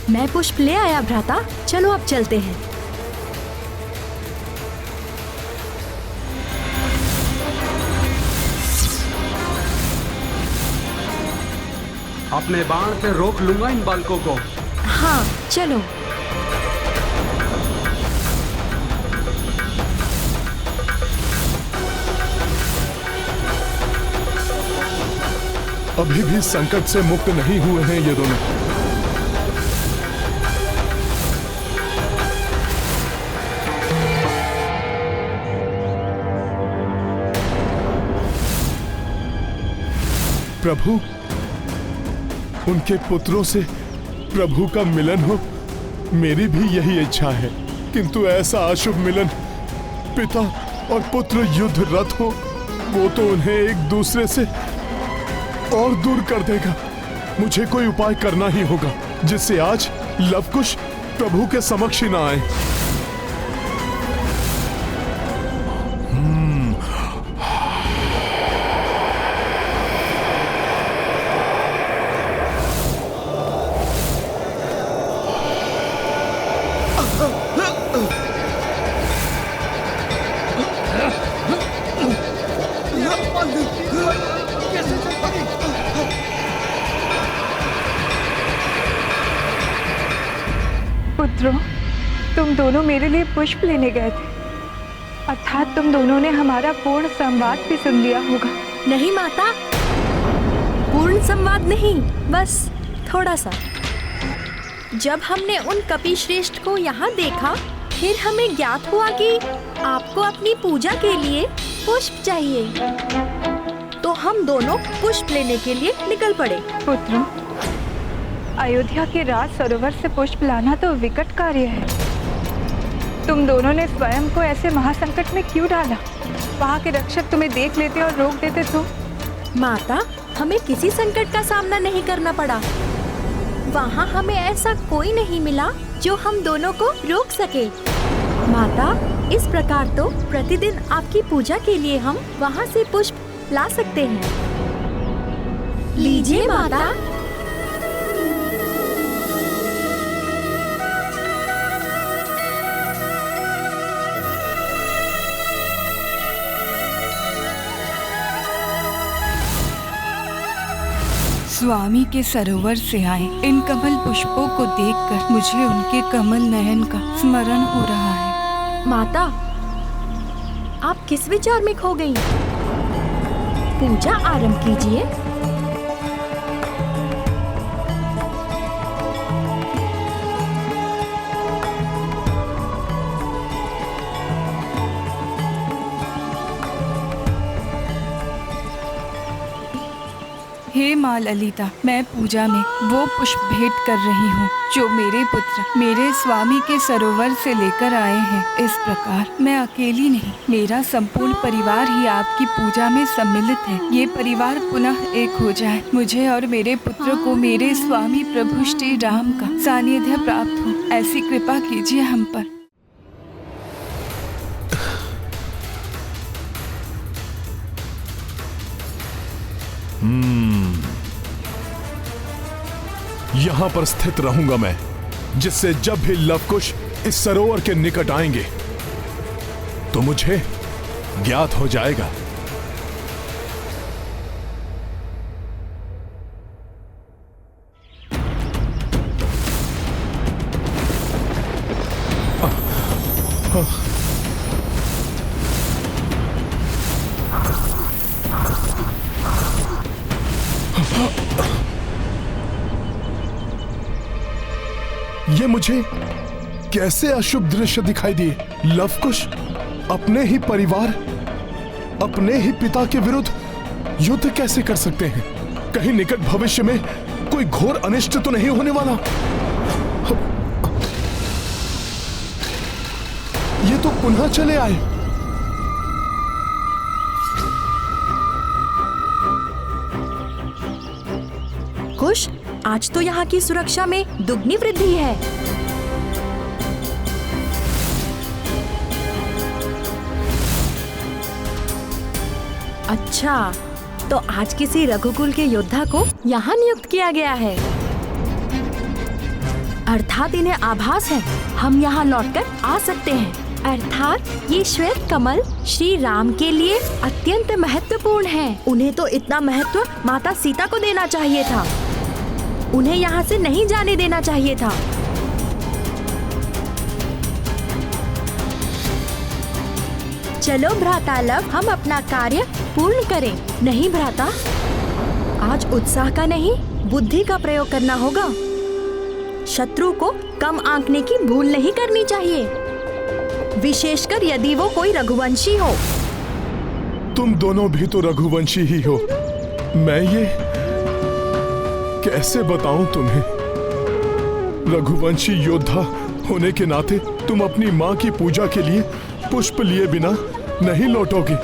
मैं पुष्प ले आया भ्राता, चलो अब चलते हैं। अपने बाण से रोक लूंगा इन बालकों को। हाँ चलो। अभी भी संकट से मुक्त नहीं हुए हैं ये दोनों। प्रभु, उनके पुत्रों से प्रभु का मिलन हो, मेरी भी यही इच्छा है। किंतु ऐसा अशुभ मिलन, पिता और पुत्र युद्ध रत हो, वो तो उन्हें एक दूसरे से और दूर कर देगा। मुझे कोई उपाय करना ही होगा जिससे आज लवकुश प्रभु के समक्ष ही ना आए। पुत्रों, तुम दोनों मेरे लिए पुष्प लेने गए थे, अर्थात तुम दोनों ने हमारा पूर्ण संवाद भी सुन लिया होगा। नहीं माता, पूर्ण संवाद नहीं, बस थोड़ा सा। जब हमने उन कपिश्रेष्ठ को यहाँ देखा, फिर हमें ज्ञात हुआ कि आपको अपनी पूजा के लिए पुष्प चाहिए, तो हम दोनों पुष्प लेने के लिए निकल पड़े। पुत्रों, अयोध्या के राज सरोवर से पुष्प लाना तो विकट कार्य है। तुम दोनों ने स्वयं को ऐसे महासंकट में क्यों डाला? वहाँ के रक्षक तुम्हें देख लेते और रोक देते तो? माता, हमें किसी संकट का सामना नहीं करना पड़ा। वहाँ हमें ऐसा कोई नहीं मिला जो हम दोनों को रोक सके। माता, इस प्रकार तो प्रतिदिन आपकी पूजा के लिए हम वहाँ से पुष्प ला सकते हैं। लीजिए माता। स्वामी के सरोवर से आए इन कमल पुष्पों को देखकर मुझे उनके कमल नयन का स्मरण हो रहा है। माता, आप किस विचार में खो गई? पूजा आरंभ कीजिए। हे माँ ललिता, मैं पूजा में वो पुष्प भेंट कर रही हूँ जो मेरे पुत्र मेरे स्वामी के सरोवर से लेकर आए हैं। इस प्रकार मैं अकेली नहीं, मेरा संपूर्ण परिवार ही आपकी पूजा में सम्मिलित है। ये परिवार पुनः एक हो जाए, मुझे और मेरे पुत्र को मेरे स्वामी प्रभु श्री राम का सानिध्य प्राप्त हो, ऐसी कृपा कीजिए हम पर। यहां पर स्थित रहूंगा मैं, जिससे जब भी लवकुश इस सरोवर के निकट आएंगे तो मुझे ज्ञात हो जाएगा। ये मुझे कैसे अशुभ दृश्य दिखाई दिए? लवकुश अपने ही परिवार, अपने ही पिता के विरुद्ध युद्ध कैसे कर सकते हैं? कहीं निकट भविष्य में कोई घोर अनिष्ट तो नहीं होने वाला? ये तो पुनः चले आए। कुश, आज तो यहाँ की सुरक्षा में दुगनी वृद्धि है। अच्छा, तो आज किसी रघुकुल के योद्धा को यहाँ नियुक्त किया गया है। अर्थात इन्हें आभास है हम यहाँ लौटकर आ सकते हैं। अर्थात ये श्वेत कमल श्री राम के लिए अत्यंत महत्वपूर्ण है। उन्हें तो इतना महत्व माता सीता को देना चाहिए था। उन्हें यहाँ से नहीं जाने देना चाहिए था। चलो भ्राता लव, हम अपना कार्य पूर्ण करें। नहीं भ्राता, आज उत्साह का नहीं बुद्धि का प्रयोग करना होगा। शत्रु को कम आंकने की भूल नहीं करनी चाहिए, विशेषकर यदि वो कोई रघुवंशी हो। तुम दोनों भी तो रघुवंशी ही हो। मैं ये कैसे बताऊं तुम्हें? रघुवंशी योद्धा होने के नाते तुम अपनी माँ की पूजा के लिए पुष्प लिए बिना नहीं लौटोगे,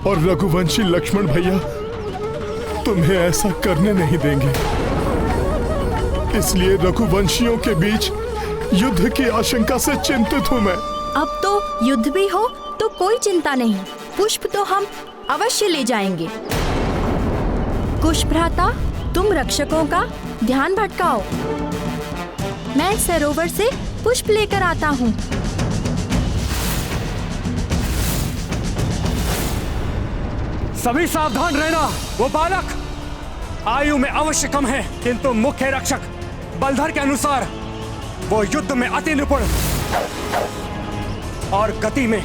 और रघुवंशी लक्ष्मण भैया तुम्हें ऐसा करने नहीं देंगे। इसलिए रघुवंशियों के बीच युद्ध की आशंका से चिंतित हूं मैं। अब तो युद्ध भी हो तो कोई चिंता नहीं, पुष्प तो हम अवश्य ले जाएंगे। कुश भ्राता, तुम रक्षकों का ध्यान भटकाओ। मैं सरोवर से पुष्प लेकर आता हूँ। सभी सावधान रहना। वो बालक आयु में अवश्य कम है, किंतु मुख्य रक्षक बलधर के अनुसार वो युद्ध में अति निपुण और गति में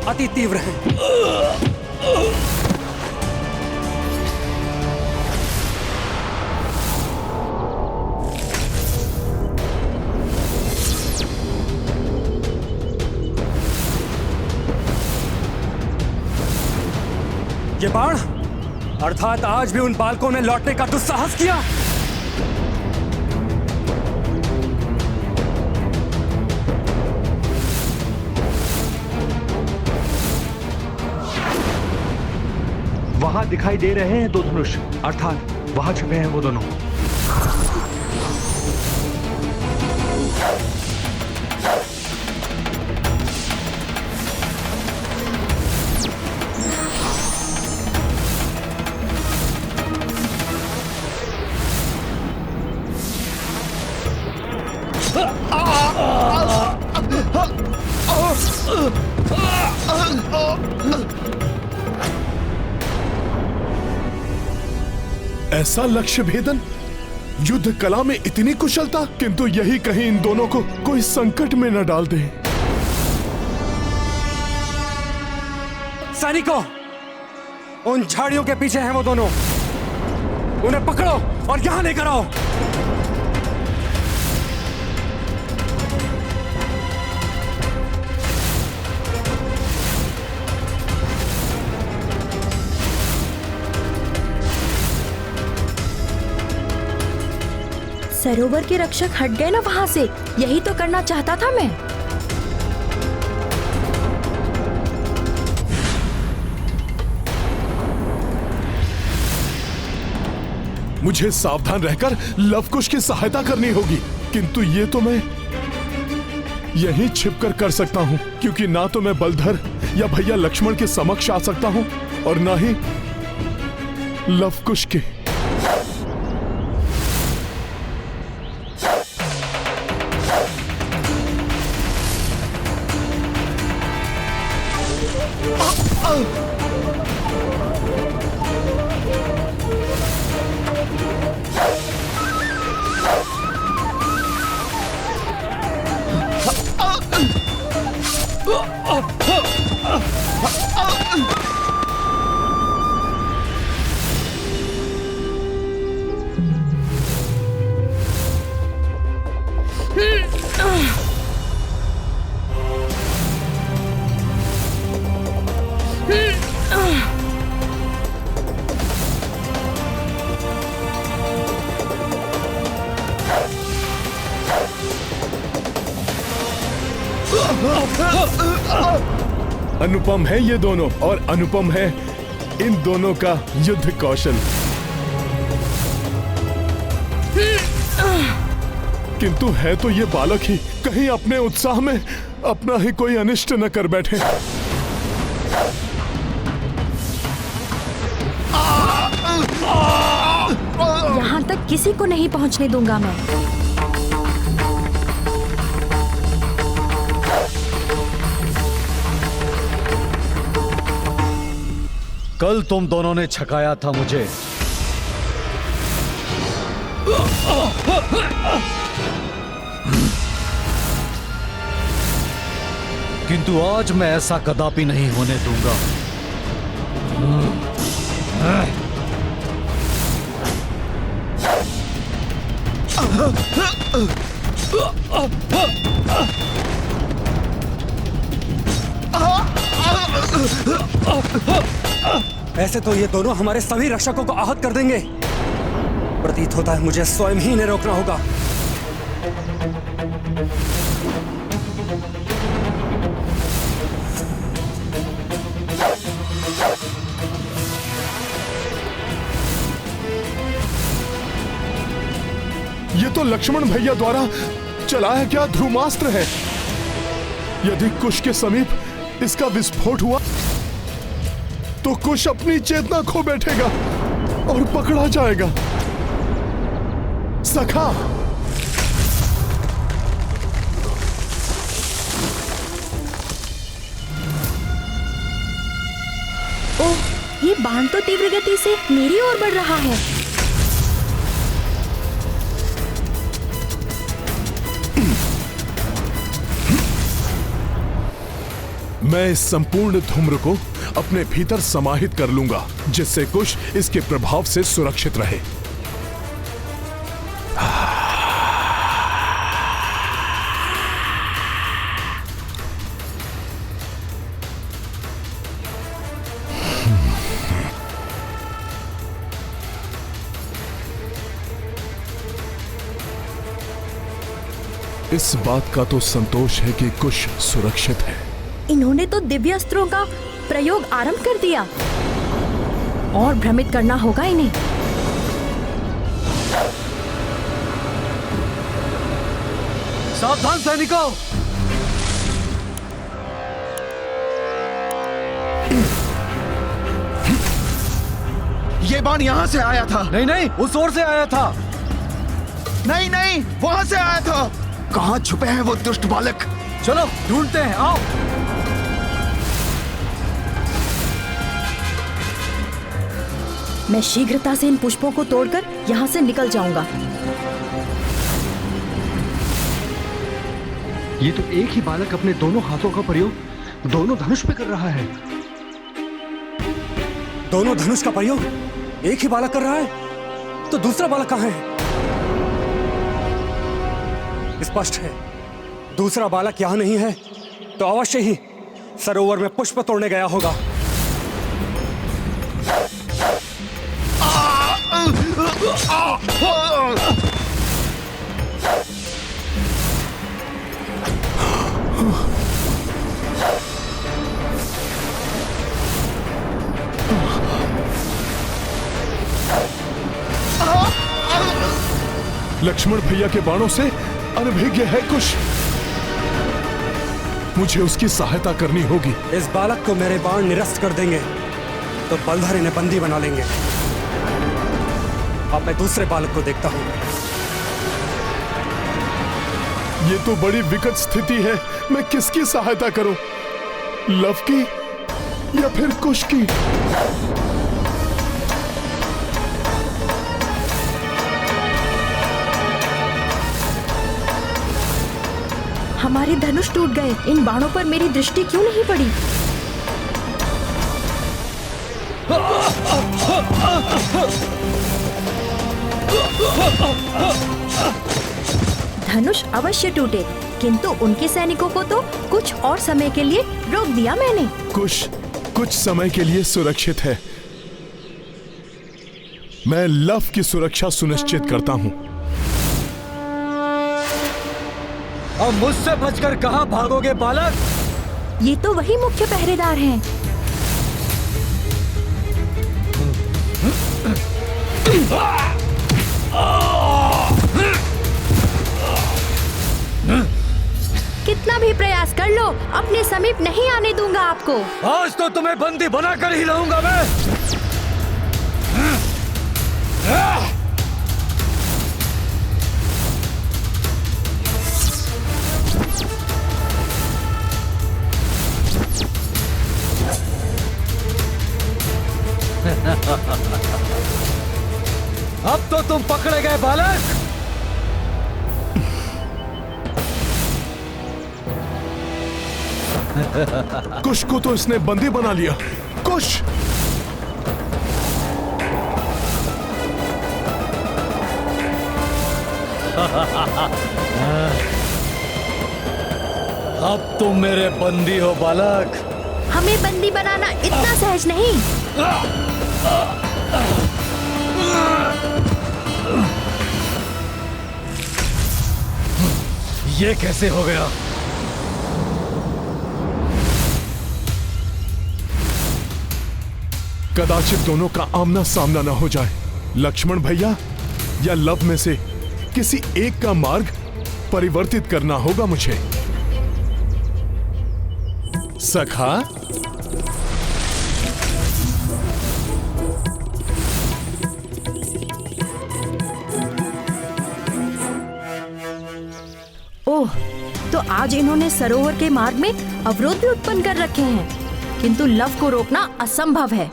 अति तीव्र है। ये बाण अर्थात आज भी उन बालकों ने लौटने का दुस्साहस किया। वहां दिखाई दे रहे हैं दो धनुष, अर्थात वहां छुपे हैं वो दोनों। ऐसा लक्ष्य भेदन, युद्ध कला में इतनी कुशलता, किंतु यही कहीं इन दोनों को कोई संकट में न डाल दे। सैनिकों, उन झाड़ियों के पीछे हैं वो दोनों। उन्हें पकड़ो और यहां लेकर आओ। सरोवर के रक्षक हट गए ना वहां से, यही तो करना चाहता था मैं। मुझे सावधान रहकर लवकुश की सहायता करनी होगी, किंतु ये तो मैं यहीं छिपकर कर सकता हूं, क्योंकि ना तो मैं बलधर या भैया लक्ष्मण के समक्ष आ सकता हूं और ना ही लवकुश के। अनुपम है ये दोनों, और अनुपम है इन दोनों का युद्ध कौशल। किंतु है तो ये बालक ही, कहीं अपने उत्साह में अपना ही कोई अनिष्ट न कर बैठे। यहाँ तक किसी को नहीं पहुंचने दूंगा मैं। कल तुम दोनों ने छकाया था मुझे, किंतु आज मैं ऐसा कदापि नहीं होने दूंगा। ऐसे तो ये दोनों हमारे सभी रक्षकों को आहत कर देंगे। प्रतीत होता है मुझे स्वयं ही इन्हें रोकना होगा। ये तो लक्ष्मण भैया द्वारा चलाया गया ध्रुमास्त्र है। यदि कुश के समीप इसका विस्फोट हुआ तो कुश अपनी चेतना खो बैठेगा और पकड़ा जाएगा। सखा, ओह, ये बाण तो तीव्र गति से मेरी ओर बढ़ रहा है। मैं इस संपूर्ण धूम्र को अपने भीतर समाहित कर लूंगा, जिससे कुश इसके प्रभाव से सुरक्षित रहे। इस बात का तो संतोष है कि कुश सुरक्षित है। इन्होंने तो दिव्य अस्त्रों का प्रयोग आरंभ कर दिया और भ्रमित करना होगा इन्हें। सावधान सैनिकों! ये बाण यहाँ से आया था। नहीं नहीं, उस ओर से आया था। नहीं नहीं, वहाँ से आया था। कहाँ छुपे हैं वो दुष्ट बालक? चलो ढूंढते हैं, आओ। मैं शीघ्रता से इन पुष्पों को तोड़कर यहाँ से निकल जाऊंगा। ये तो एक ही बालक अपने दोनों हाथों का प्रयोग दोनों धनुष पे कर रहा है। दोनों धनुष का प्रयोग एक ही बालक कर रहा है, तो दूसरा बालक कहाँ है? स्पष्ट है, दूसरा बालक यहाँ नहीं है, तो अवश्य ही सरोवर में पुष्प तोड़ने गया होगा। लक्ष्मण भैया के बाणों से अनभिज्ञ है कुश। मुझे उसकी सहायता करनी होगी। इस बालक को मेरे बाण निरस्त कर देंगे तो बलधर इन्हें बंदी बना लेंगे। अब मैं दूसरे बालक को देखता हूं। ये तो बड़ी विकट स्थिति है। मैं किसकी सहायता करूं? लव की या फिर कुश की? हमारे धनुष टूट गए। इन बाणों पर मेरी दृष्टि क्यों नहीं पड़ी? धनुष अवश्य टूटे, किंतु उनके सैनिकों को तो कुछ और समय के लिए रोक दिया मैंने। कुश कुछ समय के लिए सुरक्षित है। मैं लव की सुरक्षा सुनिश्चित करता हूं। अब मुझसे बचकर कहां भागोगे बालक? ये तो वही मुख्य पहरेदार हैं। कितना भी प्रयास कर लो, अपने समीप नहीं आने दूंगा आपको। आज तो तुम्हें बंदी बनाकर ही रहूंगा मैं। तुम पकड़े गए बालक। कुश को तो इसने बंदी बना लिया। कुश! अब तुम मेरे बंदी हो बालक। हमें बंदी बनाना इतना सहज नहीं। ये कैसे हो गया? कदाचित दोनों का आमना सामना न हो जाए। लक्ष्मण भैया या लव में से किसी एक का मार्ग परिवर्तित करना होगा मुझे। सखा, ओह, तो आज इन्होंने सरोवर के मार्ग में अवरोध भी उत्पन्न कर रखे हैं, किंतु लव को रोकना असंभव है।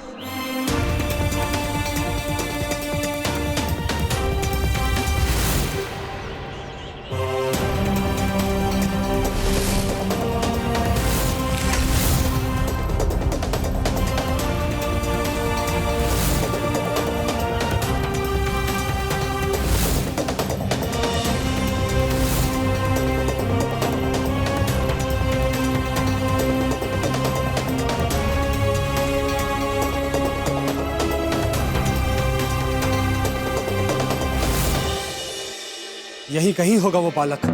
यहीं कहीं होगा वो बालक।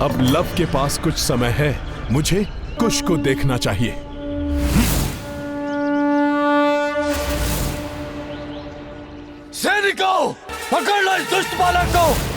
अब लव के पास कुछ समय है, मुझे कुश को देखना चाहिए। सैनिकों, पकड़ लो इस दुष्ट बालक को।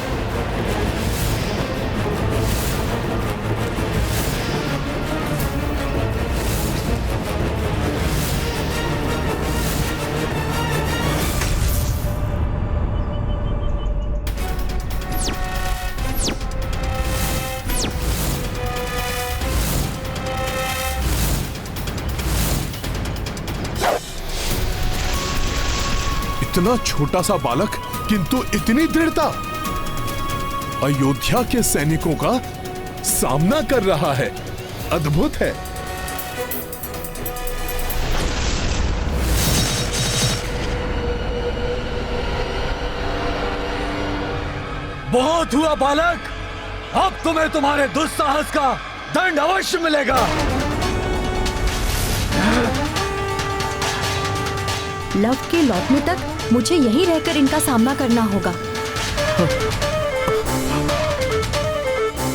इतना छोटा सा बालक, किंतु इतनी दृढ़ता। अयोध्या के सैनिकों का सामना कर रहा है। अद्भुत है। बहुत हुआ बालक, अब तुम्हें तुम्हारे दुस्साहस का दंड अवश्य मिलेगा। लव के लौटने तक मुझे यहीं रहकर इनका सामना करना होगा।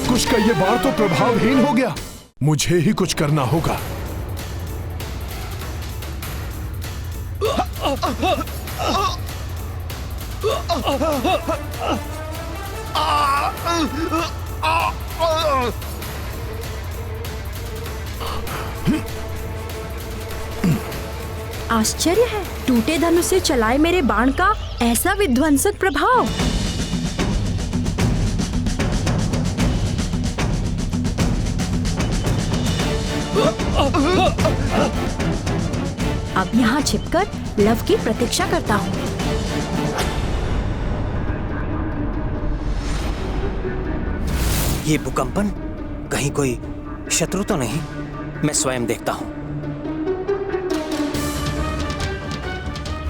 कुश का ये बार तो प्रभावहीन हो गया। मुझे ही कुछ करना होगा। आश्चर्य है, टूटे धनुष से चलाए मेरे बाण का ऐसा विध्वंसक प्रभाव। अब यहाँ छिपकर लव की प्रतीक्षा करता हूँ। ये भूकंपन कहीं कोई शत्रु तो नहीं? मैं स्वयं देखता हूँ।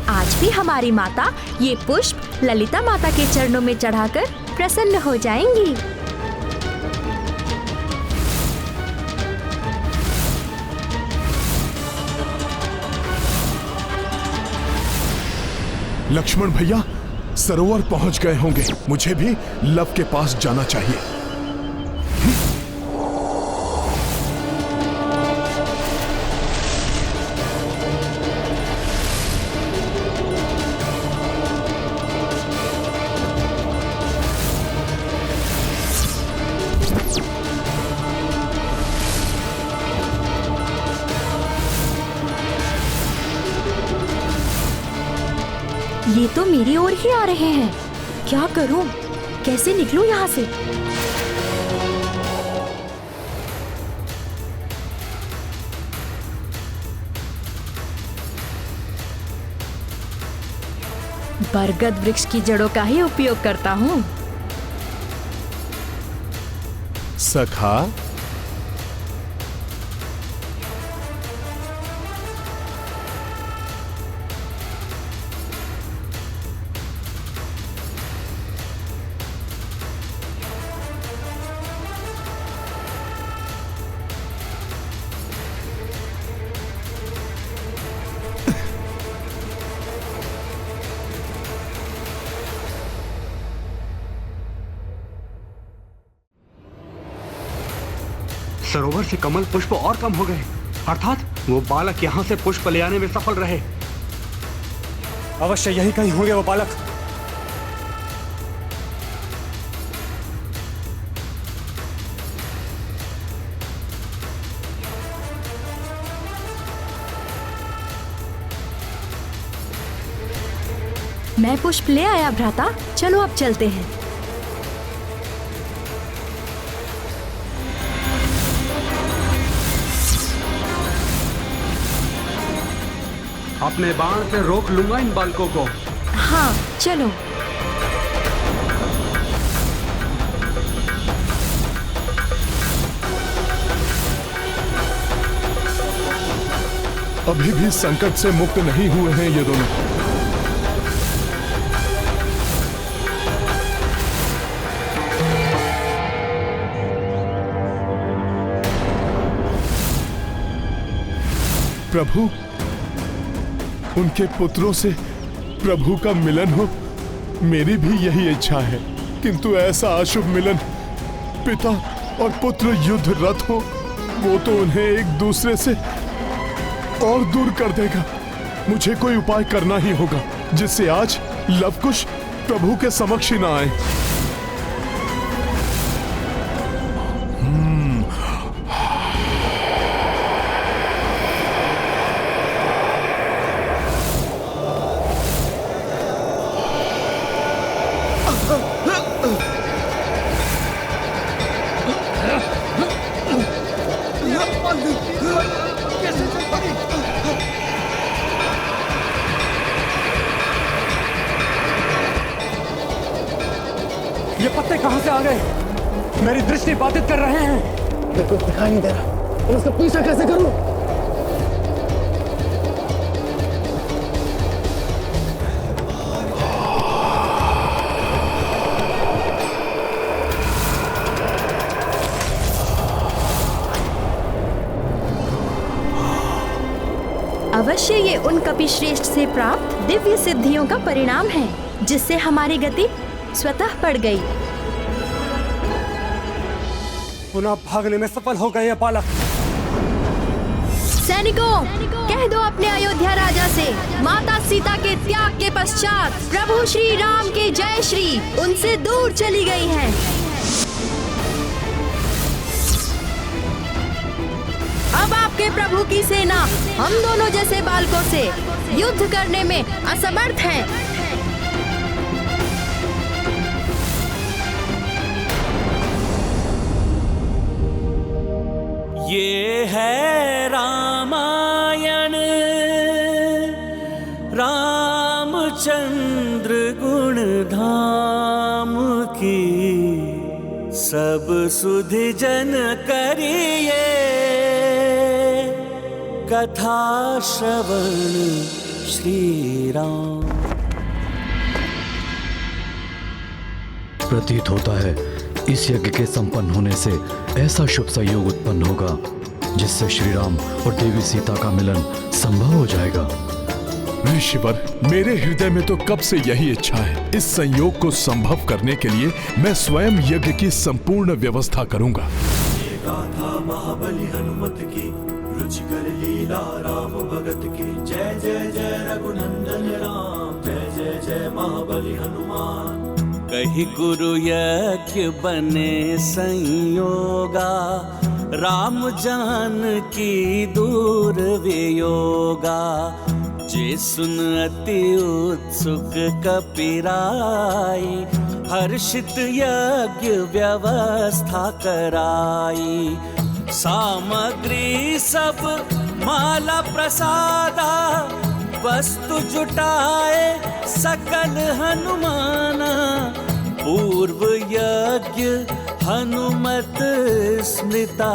आज भी हमारी माता ये पुष्प ललिता माता के चरणों में चढ़ाकर प्रसन्न हो जाएंगी। लक्ष्मण भैया सरोवर पहुंच गए होंगे। मुझे भी लव के पास जाना चाहिए। ये तो मेरी ओर ही आ रहे हैं। क्या करूं? कैसे निकलूं यहाँ से? बरगद वृक्ष की जड़ों का ही उपयोग करता हूँ। सखा, सरोवर से कमल पुष्प और कम हो गए, अर्थात वो बालक यहाँ से पुष्प ले आने में सफल रहे। अवश्य यही कहीं होंगे वो बालक। मैं पुष्प ले आया भ्राता, चलो अब चलते हैं। अपने बाण से रोक लूंगा इन बालकों को। हाँ चलो। अभी भी संकट से मुक्त नहीं हुए हैं ये दोनों। प्रभु, उनके पुत्रों से प्रभु का मिलन हो, मेरी भी यही इच्छा है, किंतु ऐसा अशुभ मिलन पिता और पुत्र युद्ध रत हो, वो तो उन्हें एक दूसरे से और दूर कर देगा। मुझे कोई उपाय करना ही होगा जिससे आज लवकुश प्रभु के समक्ष ही ना आए। ये पत्ते कहां से आ गए? मेरी दृष्टि बाधित कर रहे हैं। मेरे को दिखाई नहीं दे रहा, और उसका पीछा कैसे करूं? अवश्य ये उन कपिश्रेष्ठ से प्राप्त दिव्य सिद्धियों का परिणाम है, जिससे हमारी गति स्वतः पड़ गई। पुनः भागने में सफल हो गए ये बालक। सैनिकों, कह दो अपने अयोध्या राजा से, माता सीता के त्याग के पश्चात प्रभु श्री राम के जय श्री उनसे दूर चली गई हैं। अब आपके प्रभु की सेना हम दोनों जैसे बालकों से युद्ध करने में असमर्थ है। ये है रामायण, रामचंद्र गुण धाम की, सब सुधि जन करिए कथा श्रवण श्री राम। प्रतीत होता है इस यज्ञ के संपन्न होने से ऐसा शुभ संयोग उत्पन्न होगा जिससे श्री राम और देवी सीता का मिलन संभव हो जाएगा। ऋषिवर, मेरे हृदय में तो कब से यही इच्छा है। इस संयोग को संभव करने के लिए मैं स्वयं यज्ञ की संपूर्ण व्यवस्था करूंगा। गाथा महाबली हनुमत की, रुचिकर लीला राम भगत की। जय जय जय रघुनंदन राम, जय जय जय महाबली हनुमान। कही गुरु यज्ञ बने संयोगा, राम जान की दूर वियोगा। जे सुन अति उत्सुक कपिराई, हर्षित यज्ञ व्यवस्था कराई। सामग्री सब माला प्रसादा, वस्तु जुटाए सकल हनुमाना, पूर्व यज्ञ हनुमत स्मृता,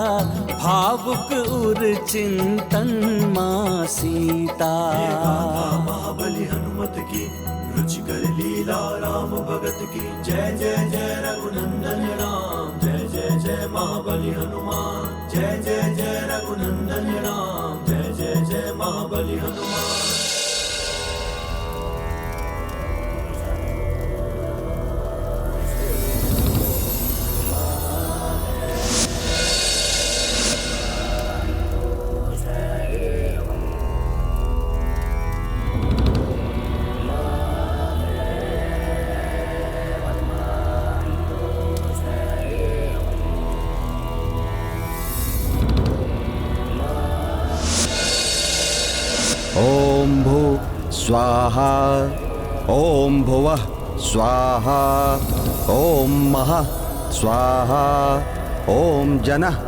भावुक उर चिंतन मां सीता। महाबली हनुमत की रुचिकर लीला राम भगत की, जय जय जय रघुनंदन राम, जय जय जय महाबली हनुमान, जय जय जय रघुनंदन राम, जय जय जय महाबली हनुमान। ओम भू स्वाहा, ओम भुवः स्वाहा, ओम महः स्वाहा, ओम जनः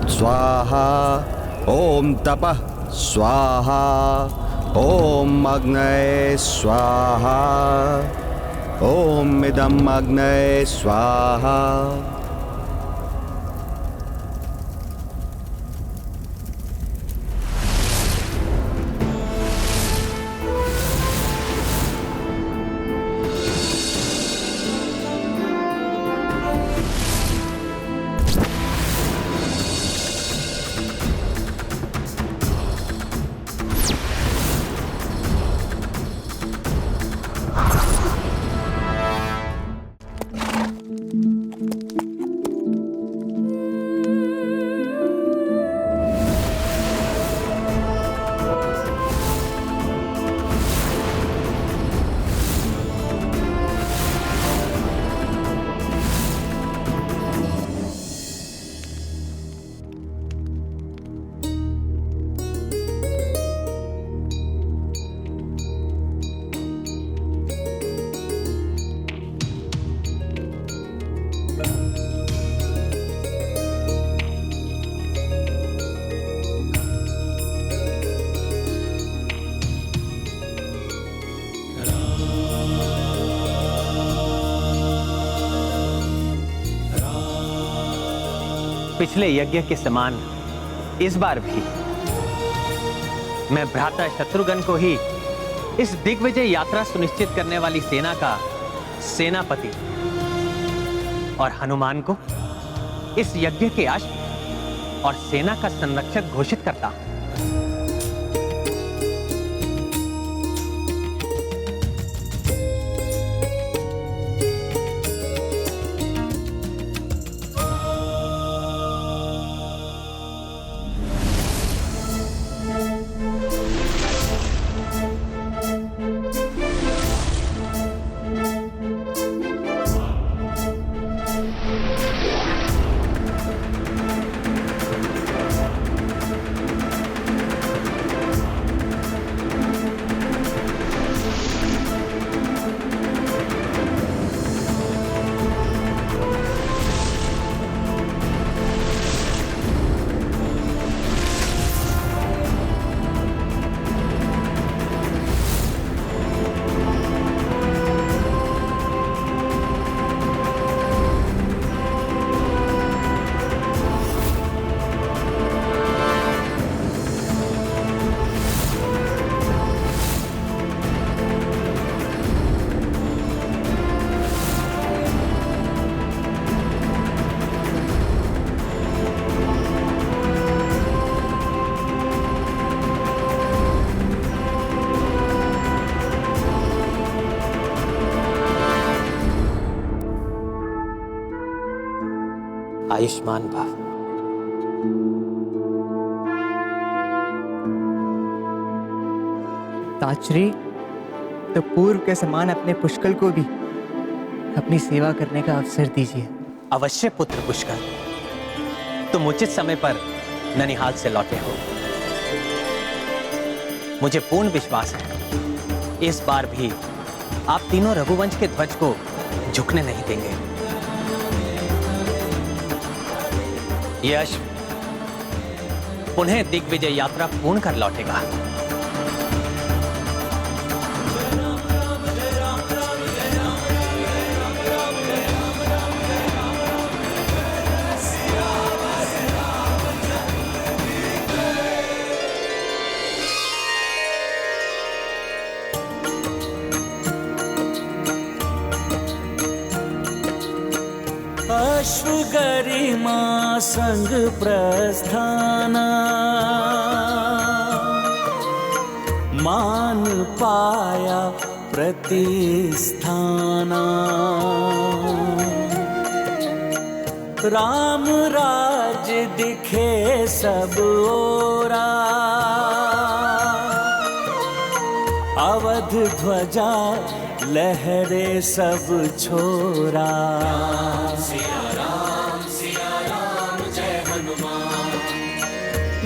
स्वाहा, ओम तपः स्वाहा, ओम अग्नये स्वाहा, ओम इदम् अग्नये स्वाहा। पिछले यज्ञ के समान इस बार भी मैं भ्राता शत्रुघ्न को ही इस दिग्विजय यात्रा सुनिश्चित करने वाली सेना का सेनापति और हनुमान को इस यज्ञ के अश्व और सेना का संरक्षक घोषित करता हूं। आयुष्मान भव। ताचरी, तो पूर्व के समान अपने पुष्कल को भी अपनी सेवा करने का अवसर दीजिए। अवश्य पुत्र पुष्कर, तुम उचित समय पर ननिहाल से लौटे हो। मुझे पूर्ण विश्वास है इस बार भी आप तीनों रघुवंश के ध्वज को झुकने नहीं देंगे। यह अश्व पुनः दिग्विजय यात्रा पूर्ण कर लौटेगा। संग प्रस्थाना, मान पाया प्रतिस्थाना। राम राज दिखे सब ओरा, अवध ध्वजा लहरे सब छोरा। सिया राम जय हनुमान।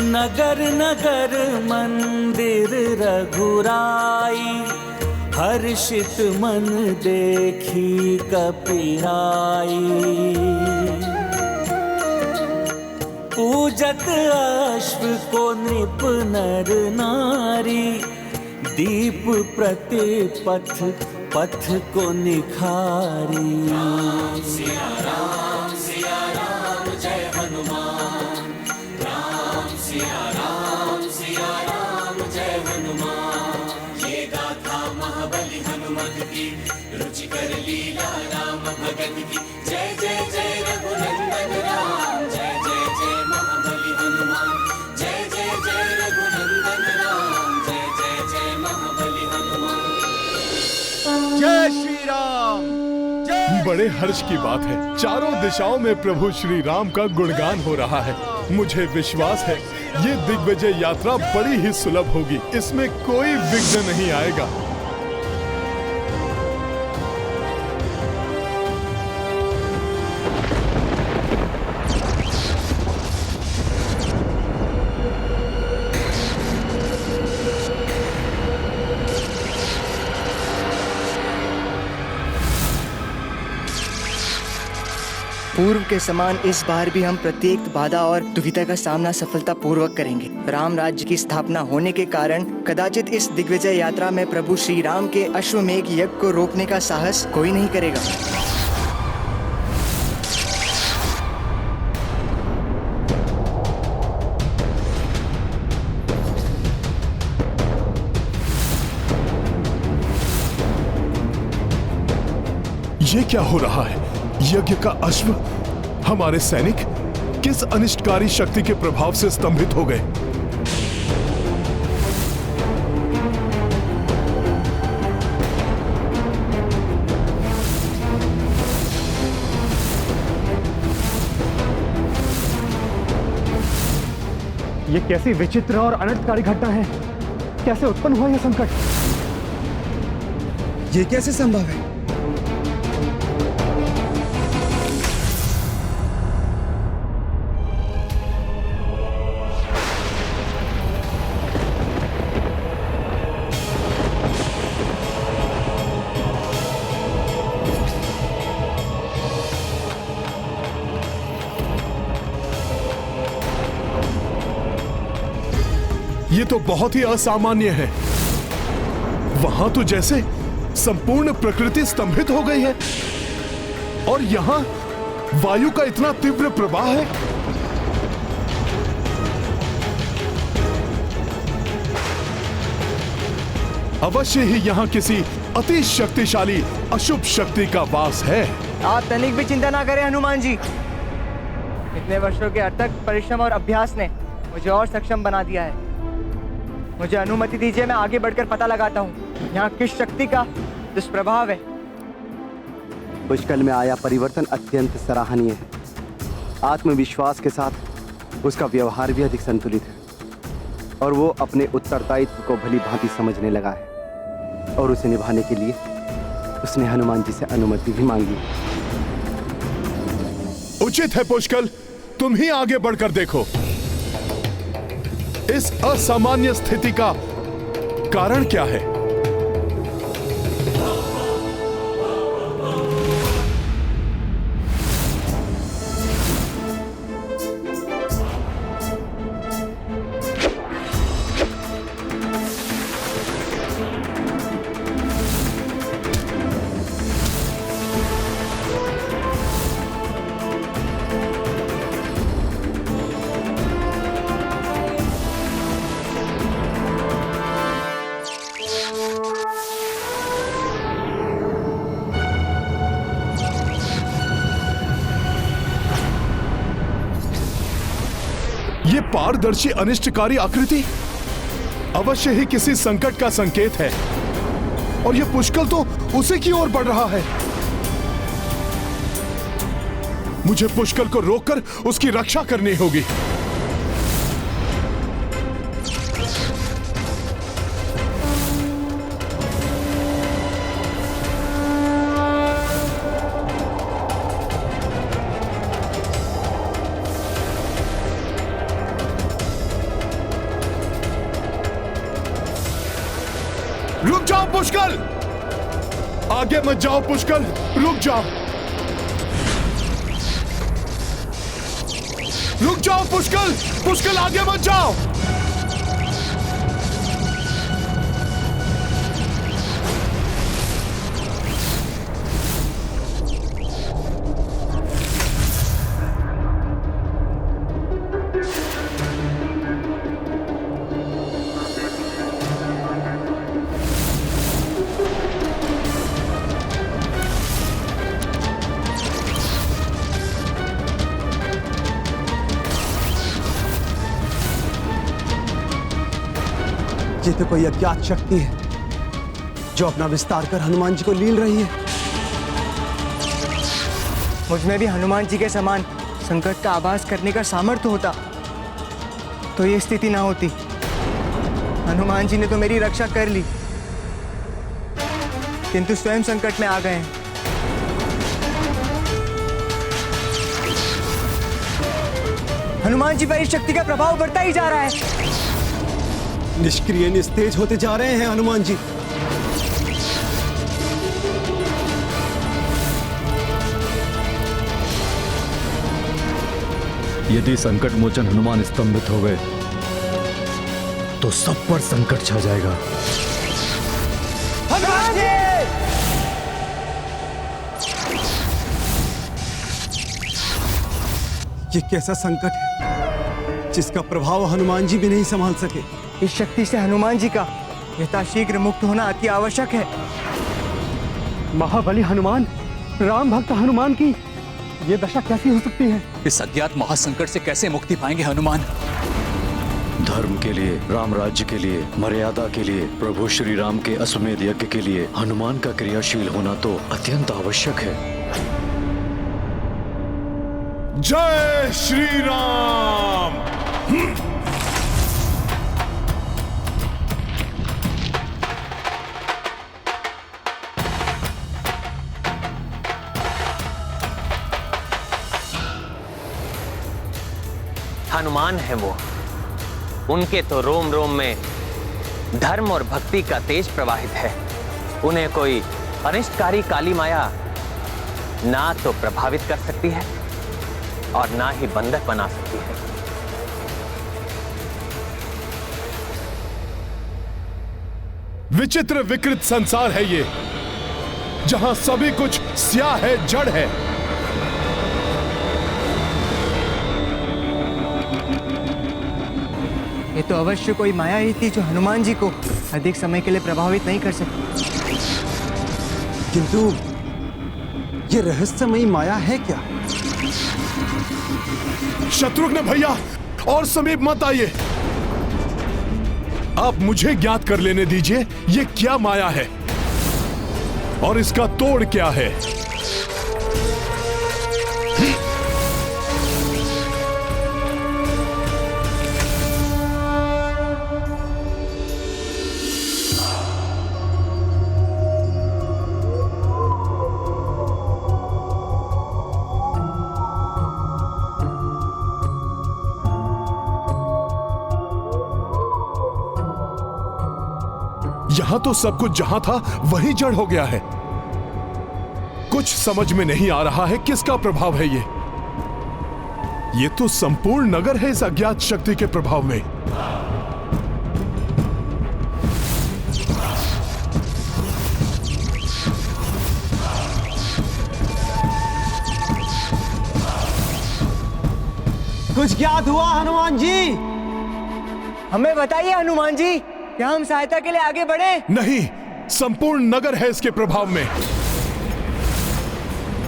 नगर नगर मंदिर रघुराई, हर्षित मन देखी कपिराई। पूजत अश्व को नृप नर नारी, दीप प्रतिपथ पथ को निखारी। सिया राम जय हनुमान। सिया राम जय हनुमान। ये गाथा महाबली हनुमत की, रुचिकर लीला राम भगत की। जय जय जय रघुनंदन राम, जय जय जय महाबली हनुमान। जय जय जय रघुनंदन राम, जय जय जय महाबली हनुमान। जय श्री राम। बड़े हर्ष की बात है, चारों दिशाओं में प्रभु श्री राम का गुणगान हो रहा है। मुझे विश्वास है ये दिग्विजय यात्रा बड़ी ही सुलभ होगी, इसमें कोई विघ्न नहीं आएगा। पूर्व के समान इस बार भी हम प्रत्येक बाधा और दुविधा का सामना सफलता पूर्वक करेंगे। राम राज्य की स्थापना होने के कारण कदाचित इस दिग्विजय यात्रा में प्रभु श्री राम के अश्वमेघ यज्ञ को रोकने का साहस कोई नहीं करेगा। ये क्या हो रहा है? यज्ञ का अश्व, हमारे सैनिक किस अनिष्टकारी शक्ति के प्रभाव से स्तंभित हो गए? ये कैसी विचित्र और अनर्थकारी घटना है? कैसे उत्पन्न हुआ यह संकट? ये कैसे संभव है? ये तो बहुत ही असामान्य है। वहां तो जैसे संपूर्ण प्रकृति स्तंभित हो गई है और यहां वायु का इतना तीव्र प्रवाह है। अवश्य ही यहां किसी अति शक्तिशाली अशुभ शक्ति का वास है। आप तनिक भी चिंता ना करें हनुमान जी। इतने वर्षों के अथक परिश्रम और अभ्यास ने मुझे और सक्षम बना दिया है। मुझे अनुमति दीजिए, मैं आगे बढ़कर पता लगाता हूँ यहाँ किस शक्ति का दुष्प्रभाव है। पुष्कल में आया परिवर्तन अत्यंत सराहनीय है। आत्मविश्वास के साथ उसका व्यवहार भी अधिक संतुलित है और वो अपने उत्तरदायित्व को भली भांति समझने लगा है और उसे निभाने के लिए उसने हनुमान जी से अनुमति भी मांगी। उचित है पुष्कल, तुम ही आगे बढ़कर देखो इस असामान्य स्थिति का कारण क्या है। अपारदर्शी अनिष्टकारी आकृति अवश्य ही किसी संकट का संकेत है, और यह पुष्कल तो उसी की ओर बढ़ रहा है। मुझे पुष्कल को रोककर उसकी रक्षा करनी होगी। रुक जाओ पुष्कल, आगे मत जाओ पुष्कल, रुक जाओ, रुक जाओ पुष्कल, पुष्कल आगे मत जाओ। ये तो कोई अज्ञात शक्ति है जो अपना विस्तार कर हनुमान जी को लील रही है। मुझ में भी हनुमान जी के समान संकट का आभास करने का सामर्थ्य होता तो ये स्थिति ना होती। हनुमान जी ने तो मेरी रक्षा कर ली, किंतु स्वयं संकट में आ गए हैं। हनुमान जी पर इस शक्ति का प्रभाव बढ़ता ही जा रहा है। निष्क्रिय निस्तेज होते जा रहे हैं हनुमान जी। यदि संकट मोचन हनुमान स्तंभित हो गए तो सब पर संकट छा जाएगा। हनुमान जी! ये कैसा संकट है जिसका प्रभाव हनुमान जी भी नहीं संभाल सके। इस शक्ति से हनुमान जी का यथाशीघ्र मुक्त होना अति आवश्यक है। महाबली हनुमान, राम भक्त हनुमान की ये दशा कैसी हो सकती है? इस अज्ञात महासंकट से कैसे मुक्ति पाएंगे हनुमान? धर्म के लिए, राम राज्य के लिए, मर्यादा के लिए, प्रभु श्री राम के अश्वमेध यज्ञ के लिए हनुमान का क्रियाशील होना तो अत्यंत आवश्यक है। जय श्री राम। हनुमान है वो, उनके तो रोम रोम में धर्म और भक्ति का तेज प्रवाहित है। उन्हें कोई अनिष्टकारी काली माया ना तो प्रभावित कर सकती है और ना ही बंधक बना सकती है। विचित्र विकृत संसार है ये, जहां सभी कुछ स्याह है, जड़ है। ये तो अवश्य कोई माया ही थी जो हनुमान जी को अधिक समय के लिए प्रभावित नहीं कर सकती। किंतु ये रहस्यमयी माया है क्या? शत्रुघ्न भैया और समीप मत आइए, आप मुझे ज्ञात कर लेने दीजिए ये क्या माया है और इसका तोड़ क्या है। यहां तो सब कुछ जहां था वही जड़ हो गया है। कुछ समझ में नहीं आ रहा है किसका प्रभाव है ये तो संपूर्ण नगर है इस अज्ञात शक्ति के प्रभाव में। कुछ ज्ञात हुआ हनुमान जी? हमें बताइए हनुमान जी, क्या हम सहायता के लिए आगे बढ़े? नहीं, संपूर्ण नगर है इसके प्रभाव में।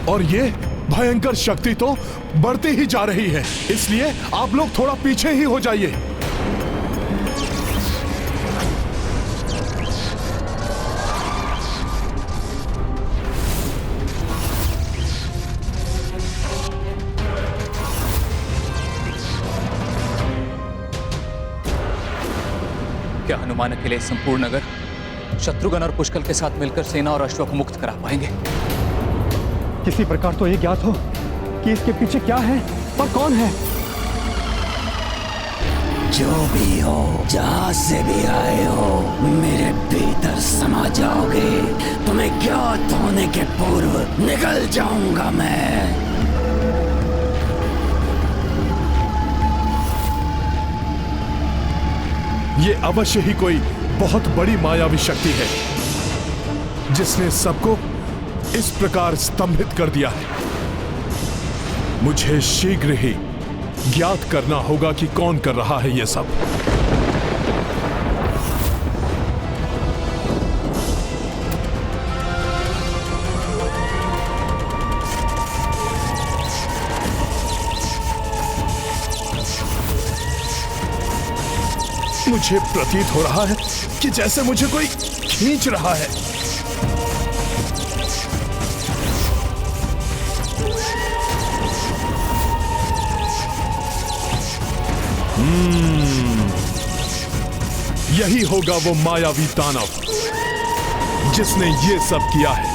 और ये भयंकर शक्ति तो बढ़ती ही जा रही है, इसलिए आप लोग थोड़ा पीछे ही हो जाइए। क्या हनुमान अकेले संपूर्ण नगर शत्रुघ्न और पुष्कल के साथ मिलकर सेना और अश्व को मुक्त करा पाएंगे? किसी प्रकार तो ये ज्ञात हो कि इसके पीछे क्या है और कौन है। जो भी हो, जहां से भी आए हो, मेरे भीतर समा जाओगे। तुम्हें ज्ञात होने के पूर्व निकल जाऊंगा मैं। ये अवश्य ही कोई बहुत बड़ी मायावी शक्ति है जिसने सबको इस प्रकार स्तंभित कर दिया है। मुझे शीघ्र ही ज्ञात करना होगा कि कौन कर रहा है ये सब। मुझे प्रतीत हो रहा है कि जैसे मुझे कोई खींच रहा है। यही होगा वो मायावी दानव जिसने ये सब किया है।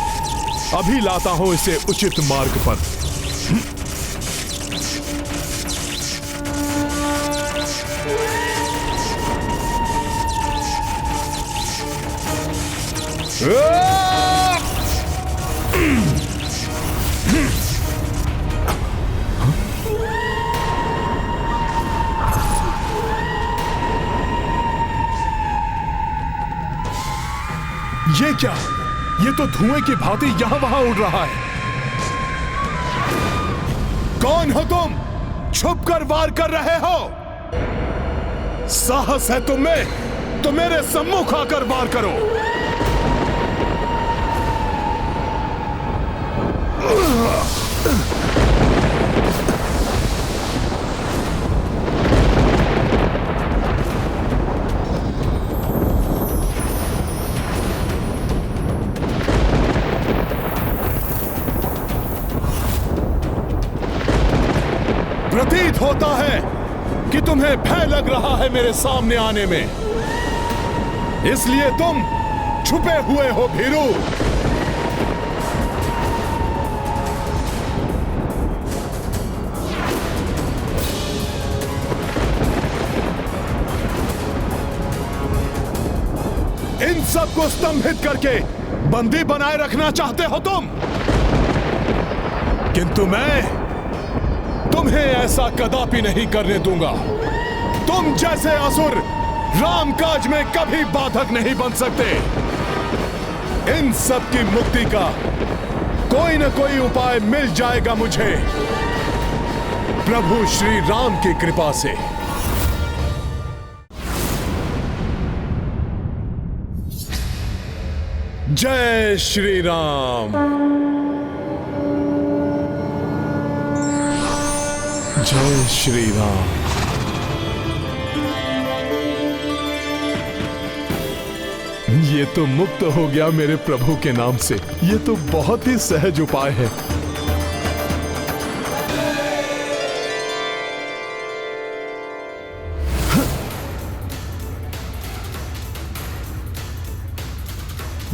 अभी लाता हूं इसे उचित मार्ग पर। ये क्या? ये तो धुएं की भांति यहां वहां उड़ रहा है। कौन हो तुम? छुप कर वार कर रहे हो? साहस है तुम में तो मेरे सम्मुख आकर वार करो। प्रतीत होता है कि तुम्हें भय लग रहा है मेरे सामने आने में, इसलिए तुम छुपे हुए हो भीरू। इन सबको स्तंभित करके बंदी बनाए रखना चाहते हो तुम, किंतु मैं तुम्हें ऐसा कदापि नहीं करने दूंगा। तुम जैसे असुर राम काज में कभी बाधक नहीं बन सकते। इन सब की मुक्ति का कोई न कोई उपाय मिल जाएगा मुझे प्रभु श्री राम की कृपा से। जय श्री राम। जय श्री राम। ये तो मुक्त हो गया मेरे प्रभु के नाम से। ये तो बहुत ही सहज उपाय है।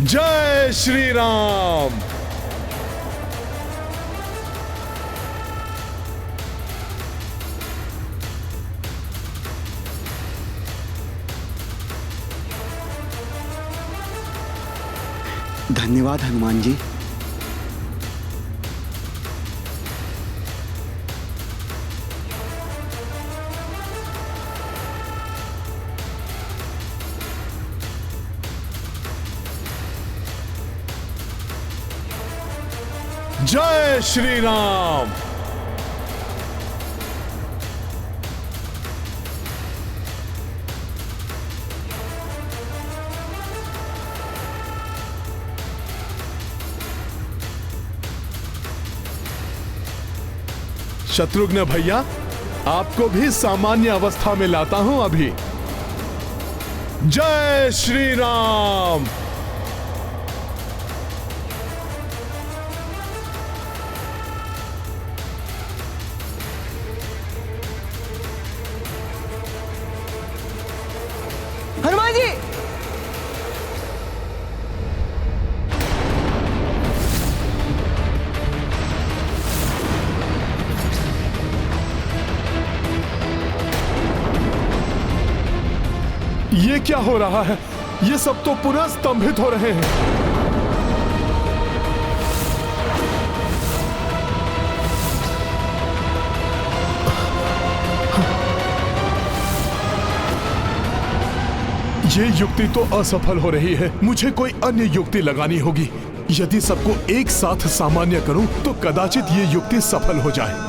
जय श्री राम। धन्यवाद हनुमान जी। जय श्री राम। शत्रुघ्न भैया, आपको भी सामान्य अवस्था में लाता हूं अभी। जय श्री राम। हनुमान जी, ये क्या हो रहा है? ये सब तो पुनः स्तंभित हो रहे हैं। ये युक्ति तो असफल हो रही है। मुझे कोई अन्य युक्ति लगानी होगी। यदि सबको एक साथ सामान्य करूं तो कदाचित ये युक्ति सफल हो जाए।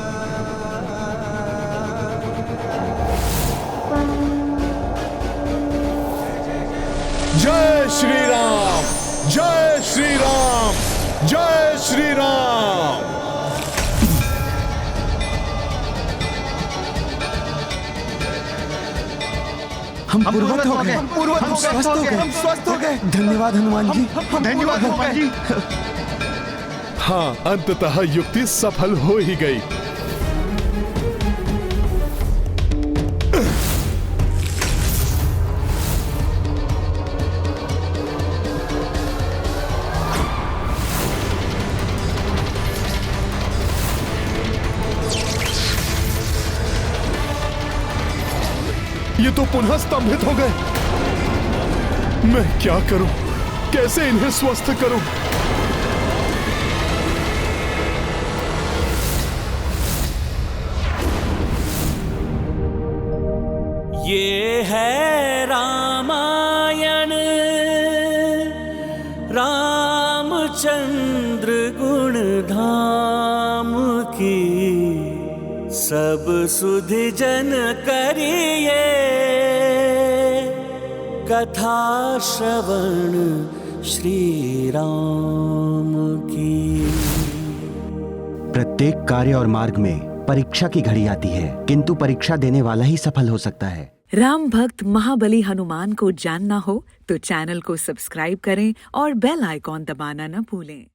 जय श्री राम, जय श्री राम, जय श्री राम। हम पूर्वत हो गए, हम स्वस्थ हो गए, हम स्वस्थ हो गए। धन्यवाद हनुमान जी, धन्यवाद हनुमान जी। हाँ, अंततः युक्ति सफल हो ही गई। ये तो पुनः स्तंभित हो गए। मैं क्या करूं? कैसे इन्हें स्वस्थ करूं? ये है रामायण, रामचंद्र गुण धाम की, सब सुधि जन करिए कथा श्रवण श्री राम की। प्रत्येक कार्य और मार्ग में परीक्षा की घड़ी आती है, किंतु परीक्षा देने वाला ही सफल हो सकता है। राम भक्त महाबली हनुमान को जानना हो तो चैनल को सब्सक्राइब करें और बेल आइकॉन दबाना न भूलें।